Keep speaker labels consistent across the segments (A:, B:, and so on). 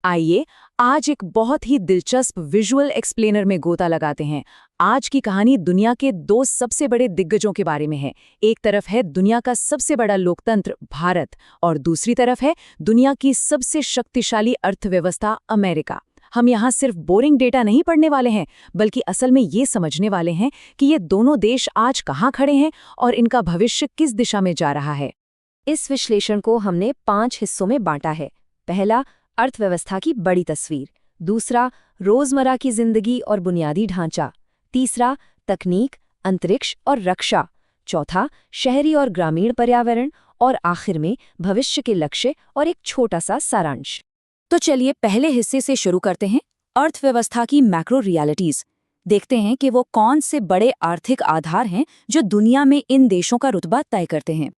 A: आइए आज एक बहुत ही दिलचस्प विजुअल एक्सप्लेनर में गोता लगाते हैं। आज की कहानी दुनिया के दो सबसे बड़े दिग्गजों के बारे में है। एक तरफ है दुनिया का सबसे बड़ा लोकतंत्र भारत और दूसरी तरफ है दुनिया की सबसे शक्तिशाली अर्थव्यवस्था अमेरिका। हम यहाँ सिर्फ बोरिंग डेटा नहीं पढ़ने वाले हैं, बल्कि असल में ये समझने वाले हैं कि ये दोनों देश आज कहाँ खड़े हैं और इनका भविष्य किस दिशा में जा रहा है।
B: इस विश्लेषण को हमने 5 हिस्सों में बांटा है। पहला, अर्थव्यवस्था की बड़ी तस्वीर। दूसरा, रोजमर्रा की जिंदगी और बुनियादी ढांचा। तीसरा, तकनीक, अंतरिक्ष और रक्षा। चौथा, शहरी और ग्रामीण पर्यावरण। और आखिर में भविष्य के लक्ष्य और एक छोटा सा सारांश।
A: तो चलिए पहले हिस्से से शुरू करते हैं, अर्थव्यवस्था की मैक्रो रियलिटीज। देखते हैं कि वो कौन से बड़े आर्थिक आधार हैं जो दुनिया में इन देशों का रुतबा तय करते हैं।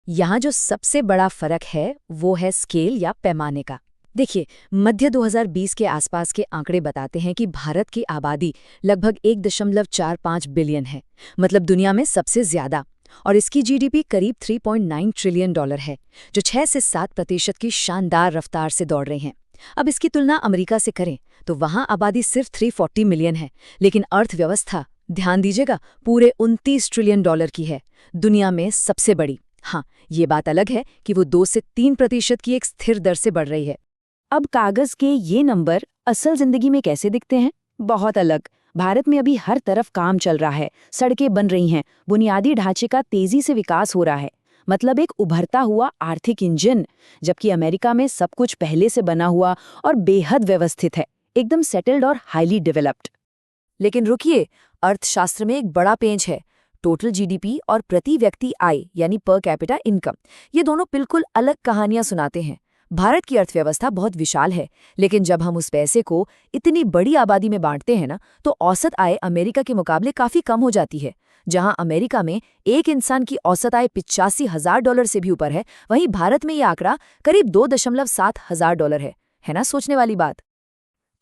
B: यहाँ जो सबसे बड़ा फर्क है वो है स्केल या पैमाने का। देखिए, मध्य 2020 के आसपास के आंकड़े बताते हैं कि भारत की आबादी लगभग 1.45 बिलियन है, मतलब दुनिया में सबसे ज्यादा। और इसकी जीडीपी करीब $3.9 ट्रिलियन है, जो 6 से 7% की शानदार रफ्तार से दौड़ रहे हैं। अब इसकी तुलना अमेरिका से करें तो वहां आबादी सिर्फ 340 मिलियन है, लेकिन अर्थव्यवस्था, ध्यान दीजिएगा, पूरे $29 ट्रिलियन की है, दुनिया में सबसे बड़ी। हाँ, ये बात अलग है कि वो 2 से 3% की एक स्थिर दर से बढ़ रही है।
A: अब कागज के ये नंबर असल जिंदगी में कैसे दिखते हैं? बहुत अलग। भारत में अभी हर तरफ काम चल रहा है, सड़कें बन रही हैं, बुनियादी ढांचे का तेजी से विकास हो रहा है, मतलब एक उभरता हुआ आर्थिक इंजन। जबकि अमेरिका में सब कुछ पहले से बना हुआ और बेहद व्यवस्थित है, एकदम सेटल्ड और हाईली डेवलप्ड।
B: लेकिन रुकिए, अर्थशास्त्र में एक बड़ा पेंच है। टोटल जीडीपी और प्रति व्यक्ति आय यानी पर कैपिटा इनकम, ये दोनों बिल्कुल अलग कहानियां सुनाते हैं। भारत की अर्थव्यवस्था बहुत विशाल है, लेकिन जब हम उस पैसे को इतनी बड़ी आबादी में बांटते हैं ना, तो औसत आय अमेरिका के मुकाबले काफी कम हो जाती है। जहां अमेरिका में एक इंसान की औसत आय $85,000 से भी ऊपर है, वहीं भारत में ये आंकड़ा करीब $2.7 हजार है ना, सोचने वाली बात।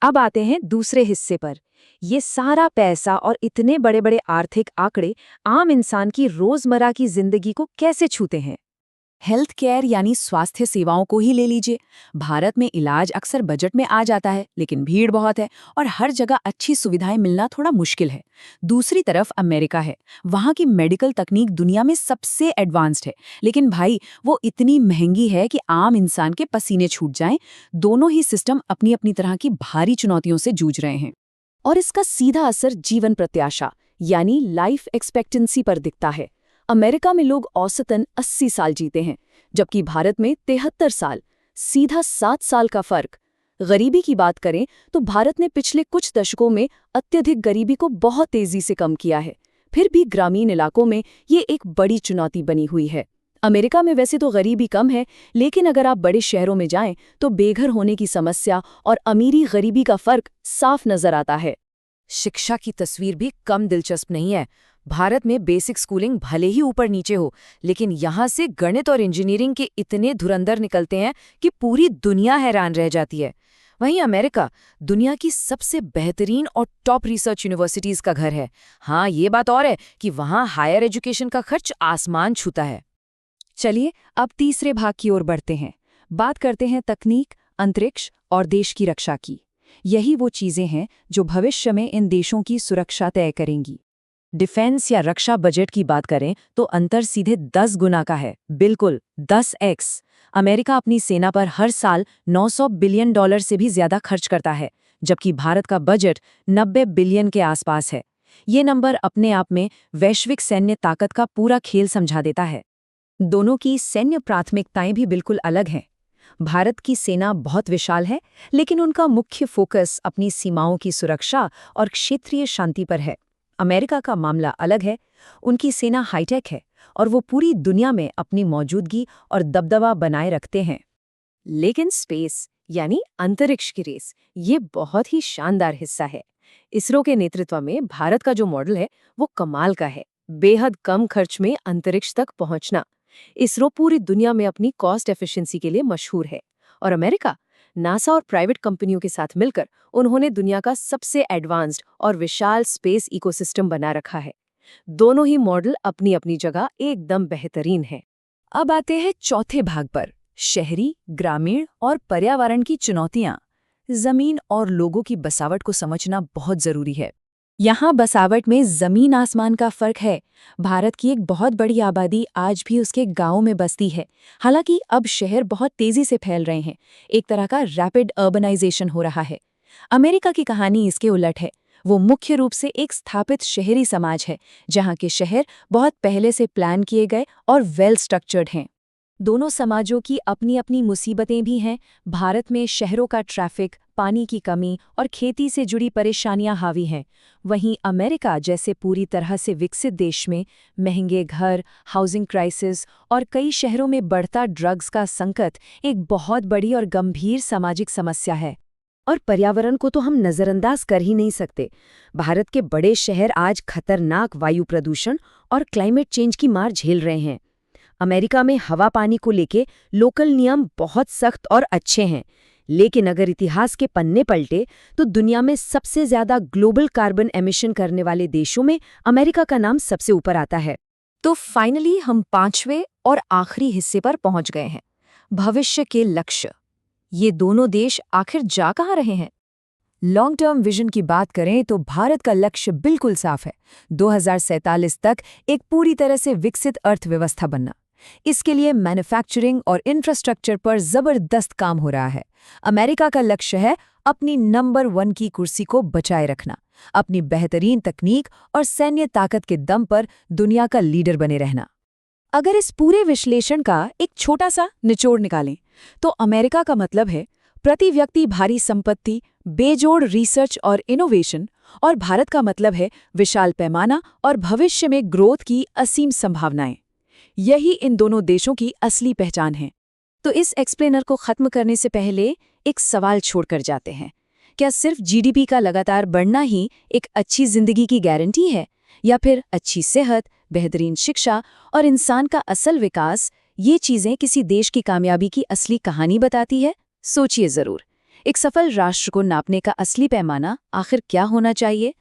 A: अब आते हैं दूसरे हिस्से पर। ये सारा पैसा और इतने बड़े बड़े आर्थिक आंकड़े आम इंसान की रोजमर्रा की जिंदगी को कैसे छूते हैं? हेल्थ केयर यानी स्वास्थ्य सेवाओं को ही ले लीजिए। भारत में इलाज अक्सर बजट में आ जाता है, लेकिन भीड़ बहुत है और हर जगह अच्छी सुविधाएं मिलना थोड़ा मुश्किल है। दूसरी तरफ अमेरिका है, वहाँ की मेडिकल तकनीक दुनिया में सबसे एडवांस्ड है, लेकिन भाई वो इतनी महंगी है कि आम इंसान के पसीने छूट जाएं। दोनों ही सिस्टम अपनी अपनी तरह की भारी चुनौतियों से जूझ रहे हैं। और इसका सीधा असर जीवन प्रत्याशा यानी लाइफ एक्सपेक्टेंसी पर दिखता है। अमेरिका में लोग औसतन 80 साल जीते हैं, जबकि भारत में 73 साल, सीधा 7 साल का फर्क। गरीबी की बात करें तो भारत ने पिछले कुछ दशकों में अत्यधिक गरीबी को बहुत तेजी से कम किया है। फिर भी ग्रामीण इलाकों में ये एक बड़ी चुनौती बनी हुई है। अमेरिका में वैसे तो गरीबी कम है, लेकिन अगर आप बड़े शहरों में जाएं तो बेघर होने की समस्या और अमीरी गरीबी का फर्क साफ नजर आता है।
B: शिक्षा की तस्वीर भी कम दिलचस्प नहीं है। भारत में बेसिक स्कूलिंग भले ही ऊपर नीचे हो, लेकिन यहाँ से गणित और इंजीनियरिंग के इतने धुरंधर निकलते हैं कि पूरी दुनिया हैरान रह जाती है। वहीं अमेरिका दुनिया की सबसे बेहतरीन और टॉप रिसर्च यूनिवर्सिटीज का घर है। हाँ, ये बात और है कि वहाँ हायर एजुकेशन का खर्च आसमान छूता है।
A: चलिए अब तीसरे भाग की ओर बढ़ते हैं। बात करते हैं तकनीक, अंतरिक्ष और देश की रक्षा की। यही वो चीजें हैं जो भविष्य में इन देशों की सुरक्षा तय करेंगी। डिफेंस या रक्षा बजट की बात करें तो अंतर सीधे 10 गुना का है, बिल्कुल 10x। अमेरिका अपनी सेना पर हर साल $900 बिलियन से भी ज्यादा खर्च करता है, जबकि भारत का बजट 90 बिलियन के आसपास है। ये नंबर अपने आप में वैश्विक सैन्य ताकत का पूरा खेल समझा देता है। दोनों की सैन्य प्राथमिकताएं भी बिल्कुल अलग हैं। भारत की सेना बहुत विशाल है, लेकिन उनका मुख्य फोकस अपनी सीमाओं की सुरक्षा और क्षेत्रीय शांति पर है। अमेरिका का मामला अलग है, उनकी सेना हाईटेक है और वो पूरी दुनिया में अपनी मौजूदगी और दबदबा बनाए रखते हैं। लेकिन स्पेस यानी अंतरिक्ष की रेस, ये बहुत ही शानदार हिस्सा है। इसरो के नेतृत्व में भारत का जो मॉडल है वो कमाल का है। बेहद कम खर्च में अंतरिक्ष तक पहुंचना। इसरो पूरी दुनिया में अपनी कॉस्ट एफिशिएंसी के लिए मशहूर है। और अमेरिका, नासा और प्राइवेट कंपनियों के साथ मिलकर उन्होंने दुनिया का सबसे एडवांस्ड और विशाल स्पेस इकोसिस्टम बना रखा है। दोनों ही मॉडल अपनी अपनी जगह एकदम बेहतरीन हैं। अब आते हैं चौथे भाग पर, शहरी, ग्रामीण और पर्यावरण की चुनौतियां। जमीन और लोगों की बसावट को समझना बहुत जरूरी है। यहाँ बसावट में जमीन आसमान का फर्क है। भारत की एक बहुत बड़ी आबादी आज भी उसके गांवों में बसती है। हालांकि अब शहर बहुत तेजी से फैल रहे हैं, एक तरह का रैपिड अर्बनाइजेशन हो रहा है। अमेरिका की कहानी इसके उलट है। वो मुख्य रूप से एक स्थापित शहरी समाज है, जहाँ के शहर बहुत पहले से प्लान किए गए और वेल स्ट्रक्चर्ड हैं। दोनों समाजों की अपनी अपनी मुसीबतें भी हैं। भारत में शहरों का ट्रैफिक, पानी की कमी और खेती से जुड़ी परेशानियां हावी हैं। वहीं अमेरिका जैसे पूरी तरह से विकसित देश में महंगे घर, हाउसिंग क्राइसिस और कई शहरों में बढ़ता ड्रग्स का संकट एक बहुत बड़ी और गंभीर सामाजिक समस्या है।
B: और पर्यावरण को तो हम नज़रअंदाज कर ही नहीं सकते। भारत के बड़े शहर आज खतरनाक वायु प्रदूषण और क्लाइमेट चेंज की मार झेल रहे हैं। अमेरिका में हवा पानी को लेके लोकल नियम बहुत सख्त और अच्छे हैं, लेकिन अगर इतिहास के पन्ने पलटे तो दुनिया में सबसे ज्यादा ग्लोबल कार्बन एमिशन करने वाले देशों में अमेरिका का नाम सबसे ऊपर आता है।
A: तो फाइनली हम 5वें और आखिरी हिस्से पर पहुंच गए हैं, भविष्य के लक्ष्य। ये दोनों देश आखिर जा कहाँ रहे हैं? लॉन्ग टर्म विजन की बात करें तो भारत का लक्ष्य बिल्कुल साफ है, 2047 तक एक पूरी तरह से विकसित अर्थव्यवस्था बनना। इसके लिए मैन्युफैक्चरिंग और इंफ्रास्ट्रक्चर पर जबरदस्त काम हो रहा है। अमेरिका का लक्ष्य है अपनी नंबर 1 की कुर्सी को बचाए रखना, अपनी बेहतरीन तकनीक और सैन्य ताकत के दम पर दुनिया का लीडर बने रहना। अगर इस पूरे विश्लेषण का एक छोटा सा निचोड़ निकालें तो अमेरिका का मतलब है प्रति व्यक्ति भारी संपत्ति, बेजोड़ रिसर्च और इनोवेशन, और भारत का मतलब है विशाल पैमाना और भविष्य में ग्रोथ की असीम संभावनाएं। यही इन दोनों देशों की असली पहचान है। तो इस एक्सप्लेनर को खत्म करने से पहले एक सवाल छोड़कर जाते हैं। क्या सिर्फ जीडीपी का लगातार बढ़ना ही एक अच्छी जिंदगी की गारंटी है, या फिर अच्छी सेहत, बेहतरीन शिक्षा और इंसान का असल विकास, ये चीजें किसी देश की कामयाबी की असली कहानी बताती है? सोचिए जरूर। एक सफल राष्ट्र को नापने का असली पैमाना आखिर क्या होना चाहिए?